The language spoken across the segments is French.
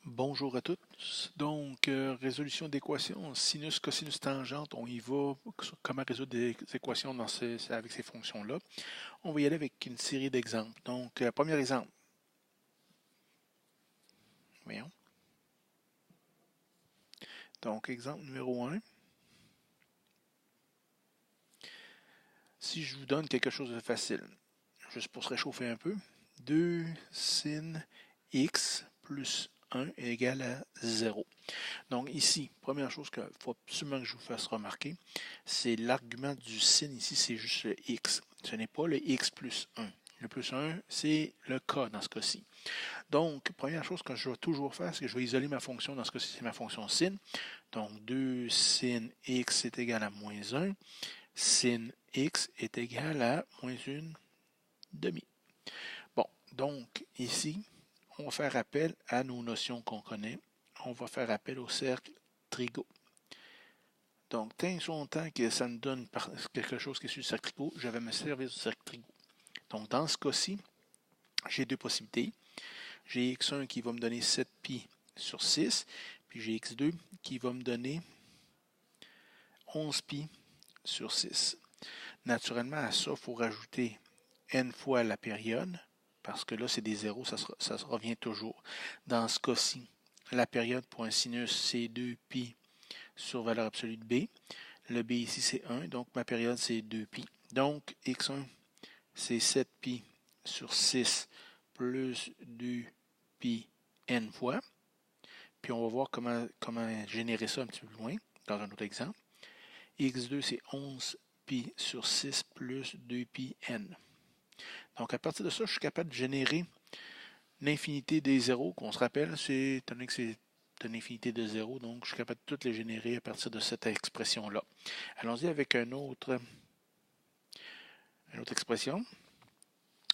Bonjour à tous. Donc, résolution d'équations, sinus, cosinus, tangente, on y va. Comment résoudre des équations avec ces fonctions-là? On va y aller avec une série d'exemples. Donc, premier exemple. Voyons. Donc, exemple numéro 1. Si je vous donne quelque chose de facile, juste pour se réchauffer un peu, 2 sin x plus 1 est égal à 0. Donc ici, première chose qu'il faut absolument que je vous fasse remarquer, c'est l'argument du sin ici, c'est juste le x. Ce n'est pas le x plus 1. Le plus 1, c'est le cas dans ce cas-ci. Donc, première chose que je vais toujours faire, c'est que je vais isoler ma fonction. Dans ce cas-ci, c'est ma fonction sin. Donc, 2 sin x est égal à moins 1. Sin x est égal à moins 1 demi. Bon, donc ici, on va faire appel à nos notions qu'on connaît. On va faire appel au cercle trigo. Donc, tant son temps que ça me donne quelque chose qui est sur le cercle trigo, je vais me servir du cercle trigo. Donc, dans ce cas-ci, j'ai deux possibilités. J'ai x1 qui va me donner 7pi sur 6, puis j'ai x2 qui va me donner 11pi sur 6. Naturellement, à ça, il faut rajouter n fois la période, parce que là, c'est des zéros, ça se revient toujours. Dans ce cas-ci, la période pour un sinus, c'est 2pi sur valeur absolue de b. Le b ici, c'est 1, donc ma période, c'est 2pi. Donc, x1, c'est 7pi sur 6 plus 2pi n fois. Puis on va voir comment générer ça un petit peu plus loin, dans un autre exemple. x2, c'est 11pi sur 6 plus 2pi n. Donc, à partir de ça, je suis capable de générer l'infinité des zéros, qu'on se rappelle, étant donné que c'est une infinité de zéros, donc je suis capable de toutes les générer à partir de cette expression-là. Allons-y avec une autre expression,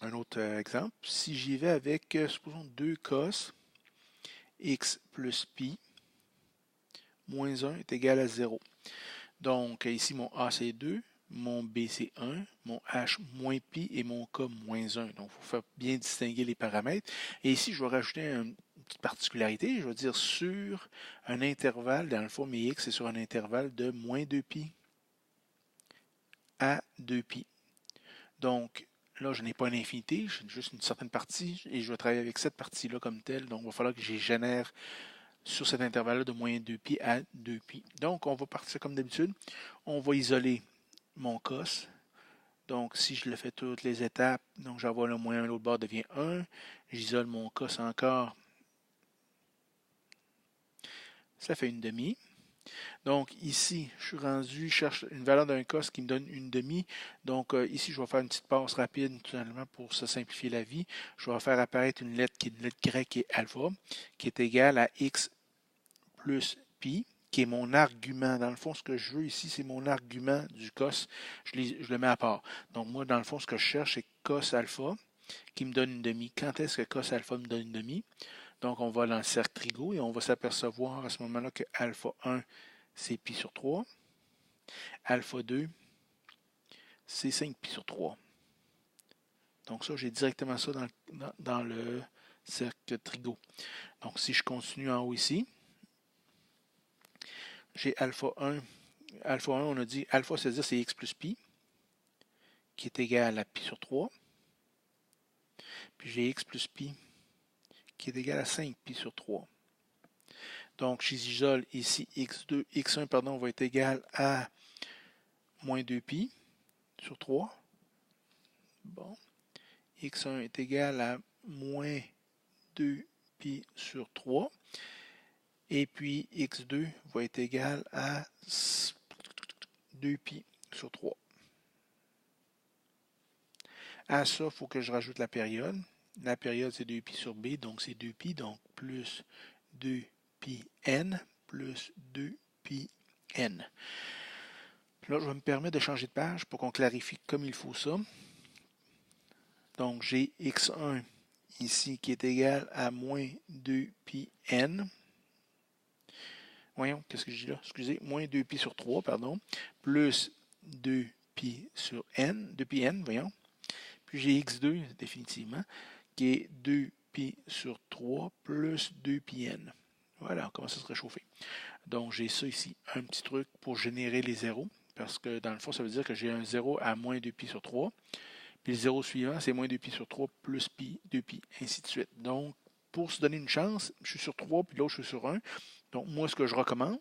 un autre exemple. Si j'y vais avec, supposons 2 cos x plus pi moins 1 est égal à 0. Donc ici, mon a c'est 2, mon b c'est 1, mon h moins pi et mon k moins 1. Donc il faut faire bien distinguer les paramètres. Et ici, je vais rajouter une petite particularité. Je vais dire sur un intervalle, dans le fond, mes x c'est sur un intervalle de moins 2pi à 2pi. Donc là, je n'ai pas une infinité, j'ai juste une certaine partie et je vais travailler avec cette partie-là comme telle. Donc il va falloir que je génère sur cet intervalle-là de moins 2pi à 2pi. Donc on va partir comme d'habitude. On va isoler mon cos. Donc, si je le fais toutes les étapes, donc j'envoie le moins 1, l'autre bord devient 1. J'isole mon cos encore. Ça fait une demi. Donc, ici, je suis rendu, je cherche une valeur d'un cos qui me donne une demi. Donc, ici, je vais faire une petite passe rapide, tout simplement, pour se simplifier la vie. Je vais faire apparaître une lettre qui est une lettre grecque qui est alpha, qui est égale à x plus pi, qui est mon argument. Dans le fond, ce que je veux ici, c'est mon argument du cos. Je le mets à part. Donc, moi, dans le fond, ce que je cherche, c'est cos alpha, qui me donne une demi. Quand est-ce que cos alpha me donne une demi? Donc, on va dans le cercle trigo et on va s'apercevoir à ce moment-là que alpha 1, c'est pi sur 3. Alpha 2, c'est 5 pi sur 3. Donc, ça, j'ai directement ça dans le cercle trigo. Donc, si je continue en haut ici, j'ai alpha 1. Alpha 1, on a dit alpha, c'est-à-dire c'est x plus pi, qui est égal à pi sur 3. Puis j'ai x plus pi, qui est égal à 5 pi sur 3. Donc, j'isole ici x1 pardon, va être égal à moins 2 pi sur 3. Bon. x1 est égal à moins 2 pi sur 3. Et puis x2 va être égal à 2 pi sur 3. À ça, il faut que je rajoute la période. La période, c'est 2 pi sur b, donc c'est 2 pi, donc plus 2 pi n plus 2 pi n. Là, je vais me permettre de changer de page pour qu'on clarifie comme il faut ça. Donc, j'ai x1 ici qui est égal à moins 2 pi n. Voyons, qu'est-ce que je dis là? Excusez, moins 2 pi sur 3, pardon, plus 2 pi sur n, 2 pi n, voyons. Puis j'ai x2, définitivement, qui est 2 pi sur 3 plus 2 pi n. Voilà, on commence à se réchauffer. Donc, j'ai ça ici, un petit truc pour générer les zéros, parce que dans le fond, ça veut dire que j'ai un 0 à moins 2 pi sur 3. Puis le 0 suivant, c'est moins 2 pi sur 3 plus pi, 2 pi, ainsi de suite. Donc, pour se donner une chance, je suis sur 3, puis l'autre, je suis sur 1. Donc, moi, ce que je recommande,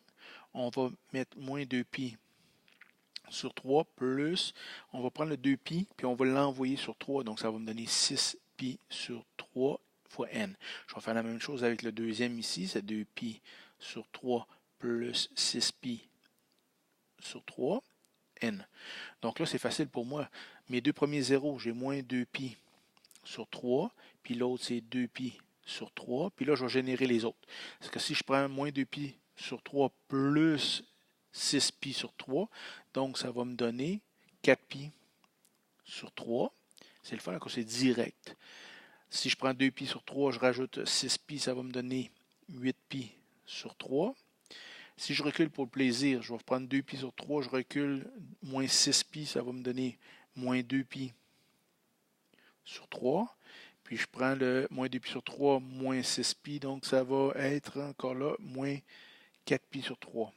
on va mettre moins 2 pi sur 3 plus, on va prendre le 2 pi, puis on va l'envoyer sur 3. Donc, ça va me donner 6 pi sur 3 fois n. Je vais faire la même chose avec le deuxième ici, c'est 2 pi sur 3 plus 6 pi sur 3, n. Donc là, c'est facile pour moi. Mes deux premiers zéros, j'ai moins 2 pi sur 3, puis l'autre, c'est 2 pi sur 3, puis là, je vais générer les autres. Parce que si je prends moins 2 pi sur 3 plus 6 pi sur 3, donc ça va me donner 4 pi sur 3. C'est le fun, c'est direct. Si je prends 2 pi sur 3, je rajoute 6 pi, ça va me donner 8 pi sur 3. Si je recule pour le plaisir, je vais prendre 2 pi sur 3, je recule, moins 6 pi, ça va me donner moins 2 pi sur 3. Puis je prends le moins 2 pi sur 3, moins 6 pi, donc ça va être encore là, moins 4 pi sur 3.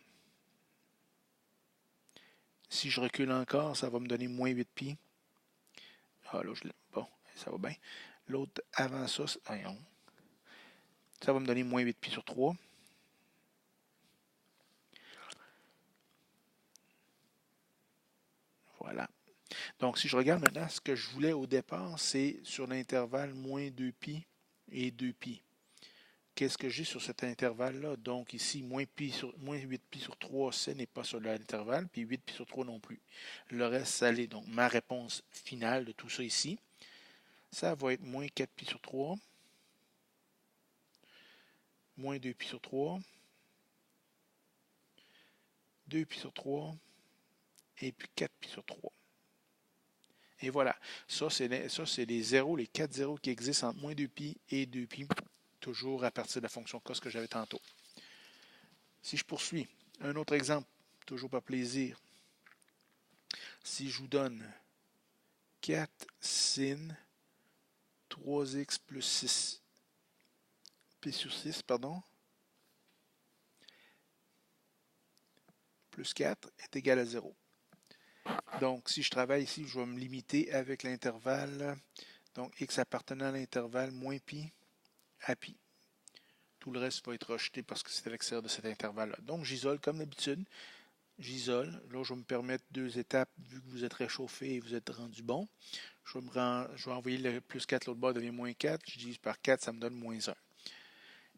Si je recule encore, ça va me donner moins 8 pi. Ah là, bon, ça va bien. L'autre avant ça, ça va me donner moins 8 pi sur 3. Voilà. Donc, si je regarde maintenant, ce que je voulais au départ, c'est sur l'intervalle moins 2 pi et 2 pi. Qu'est-ce que j'ai sur cet intervalle-là? Donc, ici, moins 8 pi sur 3, ce n'est pas sur l'intervalle, puis 8 pi sur 3 non plus. Le reste, ça l'est. Donc, ma réponse finale de tout ça ici, ça va être moins 4 pi sur 3, moins 2 pi sur 3, 2 pi sur 3, et puis 4 pi sur 3. Et voilà. Ça, c'est les zéros, les 4 zéros qui existent entre moins 2 pi et 2 pi, toujours à partir de la fonction cos que j'avais tantôt. Si je poursuis, un autre exemple, toujours par plaisir. Si je vous donne 4 sin 3x plus 6 pi sur 6, pardon, plus 4 est égal à 0. Donc, si je travaille ici, je vais me limiter avec l'intervalle, donc x appartenant à l'intervalle moins pi à pi. Tout le reste va être rejeté parce que c'est à l'extérieur de cet intervalle-là. Donc, j'isole comme d'habitude. J'isole. Là, je vais me permettre 2 étapes vu que vous êtes réchauffé et vous êtes rendu bon. Je vais envoyer le plus 4, l'autre bord devient moins 4. Je divise par 4, ça me donne moins 1.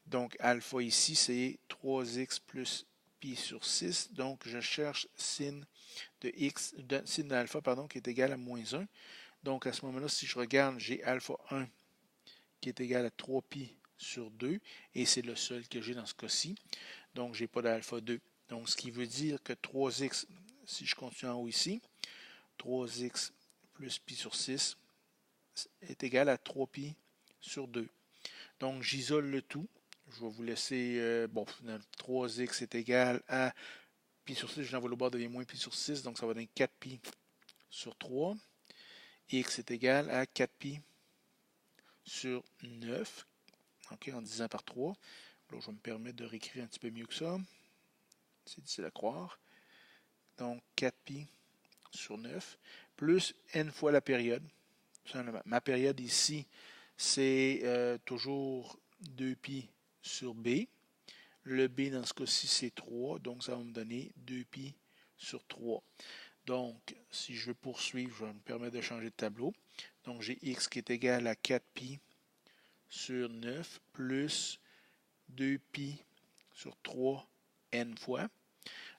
Donc, alpha ici, c'est 3x plus pi sur 6. Donc, je cherche sin de alpha, qui est égal à moins 1. Donc, à ce moment-là, si je regarde, j'ai alpha 1 qui est égal à 3 pi sur 2. Et c'est le seul que j'ai dans ce cas-ci. Donc, je n'ai pas d'alpha 2. Donc, ce qui veut dire que 3x, si je continue en haut ici, 3x plus pi sur 6 est égal à 3 pi sur 2. Donc, j'isole le tout. Je vais vous laisser, 3x est égal à pi sur 6, je l'envoie au bord, devient moins pi sur 6, donc ça va donner 4 pi sur 3. X est égal à 4 pi sur 9, okay, en divisant par 3. Là, je vais me permettre de réécrire un petit peu mieux que ça. C'est difficile à croire. Donc, 4 pi sur 9, plus n fois la période. Ma période ici, c'est toujours 2 pi sur b. Le b, dans ce cas-ci, c'est 3, donc ça va me donner 2 pi sur 3. Donc, si je veux poursuivre, je vais me permettre de changer de tableau. Donc, j'ai x qui est égal à 4 pi sur 9 plus 2 pi sur 3 n fois.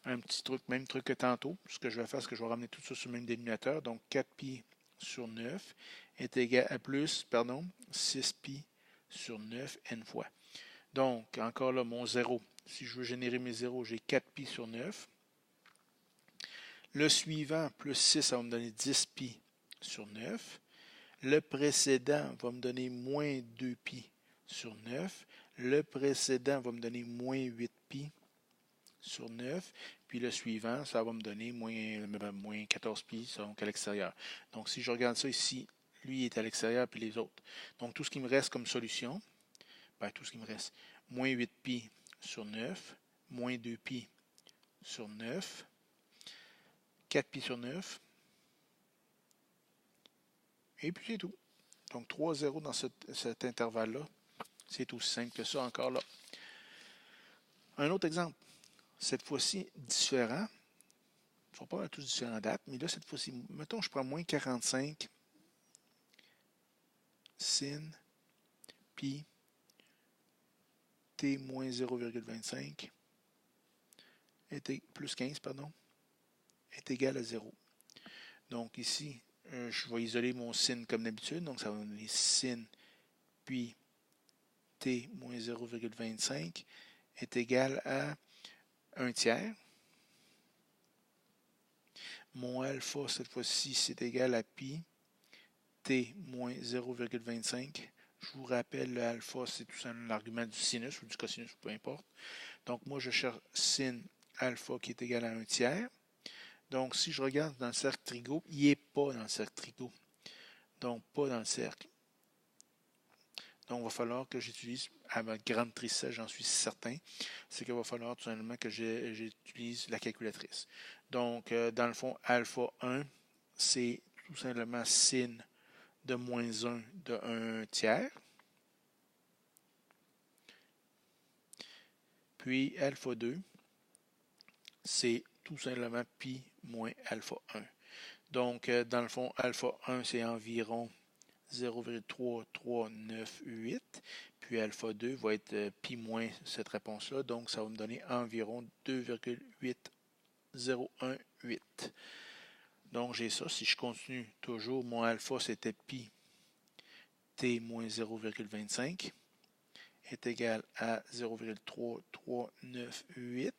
Un petit truc, même truc que tantôt. Ce que je vais faire, c'est que je vais ramener tout ça sur le même dénominateur. Donc, 4 pi sur 9 est égal à 6 pi sur 9 n fois. Donc, encore là, mon 0. Si je veux générer mes zéros, j'ai 4 pi sur 9. Le suivant, plus 6, ça va me donner 10 pi sur 9. Le précédent va me donner moins 2 pi sur 9. Le précédent va me donner moins 8 pi sur 9. Puis le suivant, ça va me donner moins 14 pi, donc à l'extérieur. Donc, si je regarde ça ici, lui est à l'extérieur, puis les autres. Donc, tout ce qui me reste comme solution, ben, tout ce qui me reste, moins 8pi sur 9, moins 2pi sur 9, 4pi sur 9, et puis c'est tout. Donc 3 zéros dans cet intervalle-là. C'est aussi simple que ça encore là. Un autre exemple. Cette fois-ci, différent. Ils ne sont pas tous différentes dates, mais là, cette fois-ci, mettons, je prends moins 45 sin pi t moins 0,25 plus 15, pardon, est égal à 0. Donc ici, je vais isoler mon sin comme d'habitude. Donc ça va me donner sin puis t moins 0,25 est égal à 1 tiers. Mon alpha, cette fois-ci, c'est égal à pi t moins 0,25. Je vous rappelle, le alpha, c'est tout simplement l'argument du sinus ou du cosinus, peu importe. Donc moi, je cherche sin alpha qui est égal à 1 tiers. Donc si je regarde dans le cercle trigo, il n'est pas dans le cercle trigo. Donc pas dans le cercle. Donc il va falloir que j'utilise, à ma grande tristesse, j'en suis certain, c'est qu'il va falloir tout simplement que j'utilise la calculatrice. Donc dans le fond, alpha 1, c'est tout simplement sin de moins 1 de 1 tiers. Puis alpha 2, c'est tout simplement pi moins alpha 1. Donc dans le fond, alpha 1, c'est environ 0,3398. Puis alpha 2 va être pi moins cette réponse-là. Donc ça va me donner environ 2,8018. Donc j'ai ça. Si je continue toujours, mon alpha c'était pi t moins 0,25 est égal à 0,3398.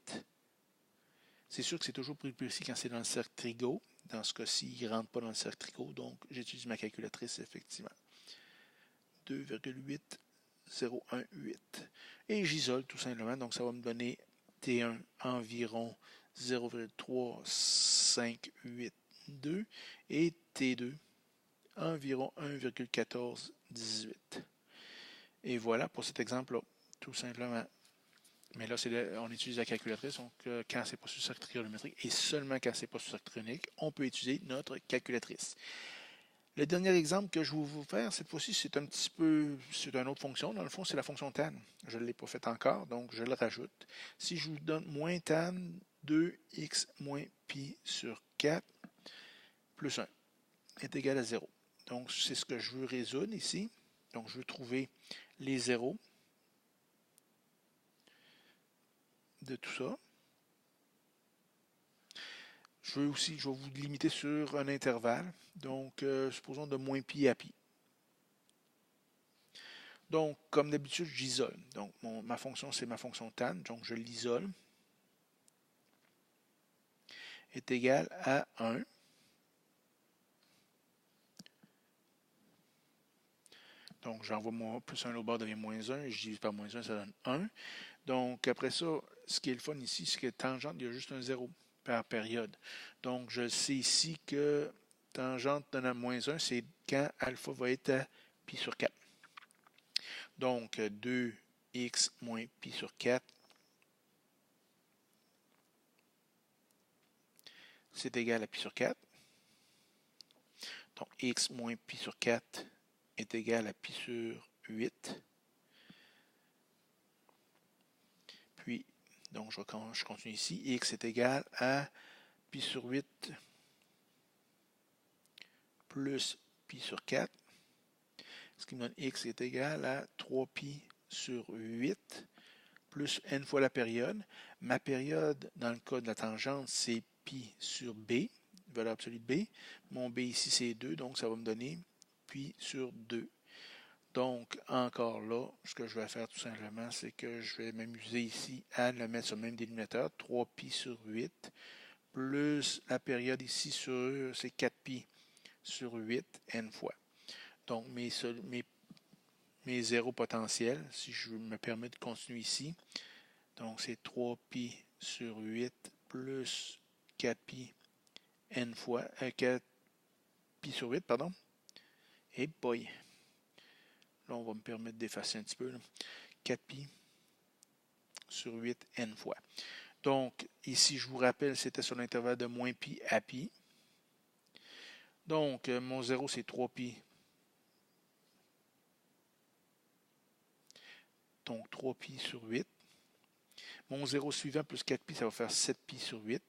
C'est sûr que c'est toujours plus précis quand c'est dans le cercle trigo. Dans ce cas-ci, il ne rentre pas dans le cercle trigo, donc j'utilise ma calculatrice effectivement. 2,8018. Et j'isole tout simplement, donc ça va me donner T1 environ 0,3582 et T2 environ 1,1418. Et voilà pour cet exemple-là, tout simplement. Mais là, on utilise la calculatrice, donc quand c'est pas sur cercle trigonométrique, et seulement quand c'est pas sur cercle trigonométrique, on peut utiliser notre calculatrice. Le dernier exemple que je vais vous faire, cette fois-ci, c'est un petit peu, c'est une autre fonction. Dans le fond, c'est la fonction tan. Je ne l'ai pas faite encore, donc je le rajoute. Si je vous donne moins tan 2x moins pi sur 4 plus 1 est égal à 0. Donc, c'est ce que je veux résoudre ici. Donc, je veux trouver les zéros de tout ça. Je vais vous limiter sur un intervalle. Donc, supposons de moins pi à pi. Donc, comme d'habitude, j'isole. Donc, ma fonction, c'est ma fonction tan. Donc, je l'isole. Est égal à 1. Donc, j'envoie mon plus 1 au bord devient moins 1. Je divise par moins 1, ça donne 1. Donc, après ça, ce qui est le fun ici, c'est que tangente, il y a juste un 0 par période. Donc, je sais ici que tangente de moins 1, c'est quand alpha va être à pi sur 4. Donc, 2x moins pi sur 4, c'est égal à pi sur 4. Donc, x moins pi sur 4 est égal à pi sur 8. Puis, donc, je continue ici. X est égal à pi sur 8 plus pi sur 4. Ce qui me donne x est égal à 3pi sur 8 plus n fois la période. Ma période, dans le cas de la tangente, c'est pi sur b, valeur absolue de b. Mon b ici, c'est 2, donc ça va me donner pi sur 2. Donc, encore là, ce que je vais faire tout simplement, c'est que je vais m'amuser ici à le mettre sur le même dénominateur, 3pi sur 8, plus la période ici sur, c'est 4pi sur 8, n fois. Donc, mes zéros potentiels, si je me permets de continuer ici, donc c'est 3pi sur 8 plus 4pi n fois, 4pi sur 8, pardon. Et boy! Là, on va me permettre d'effacer un petit peu. Là. 4pi sur 8 n fois. Donc, ici, je vous rappelle, c'était sur l'intervalle de moins pi à pi. Donc, mon 0, c'est 3pi. Donc, 3pi sur 8. Mon 0 suivant plus 4pi, ça va faire 7pi sur 8.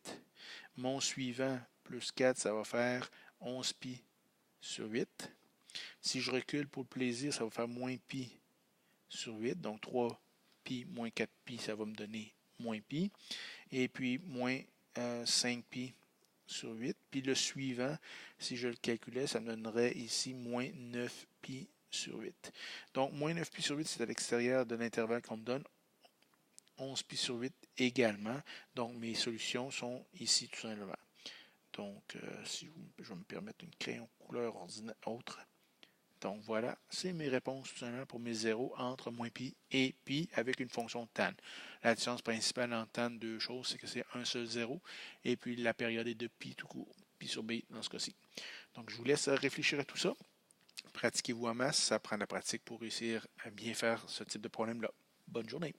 Mon suivant plus 4, ça va faire 11pi sur 8. Si je recule pour le plaisir, ça va faire moins pi sur 8. Donc, 3pi moins 4pi, ça va me donner moins pi. Et puis, moins 5pi sur 8. Puis le suivant, si je le calculais, ça me donnerait ici moins 9pi sur 8. Donc, moins 9pi sur 8, c'est à l'extérieur de l'intervalle qu'on me donne. 11pi sur 8 également. Donc, mes solutions sont ici tout simplement. Donc, si je vais me permettre une crayon couleur autre. Donc, voilà, c'est mes réponses tout simplement pour mes zéros entre moins pi et pi avec une fonction tan. La différence principale en tan, deux choses, c'est que c'est un seul zéro et puis la période est de pi tout court, pi sur b dans ce cas-ci. Donc, je vous laisse réfléchir à tout ça. Pratiquez-vous en masse, ça prend de la pratique pour réussir à bien faire ce type de problème-là. Bonne journée!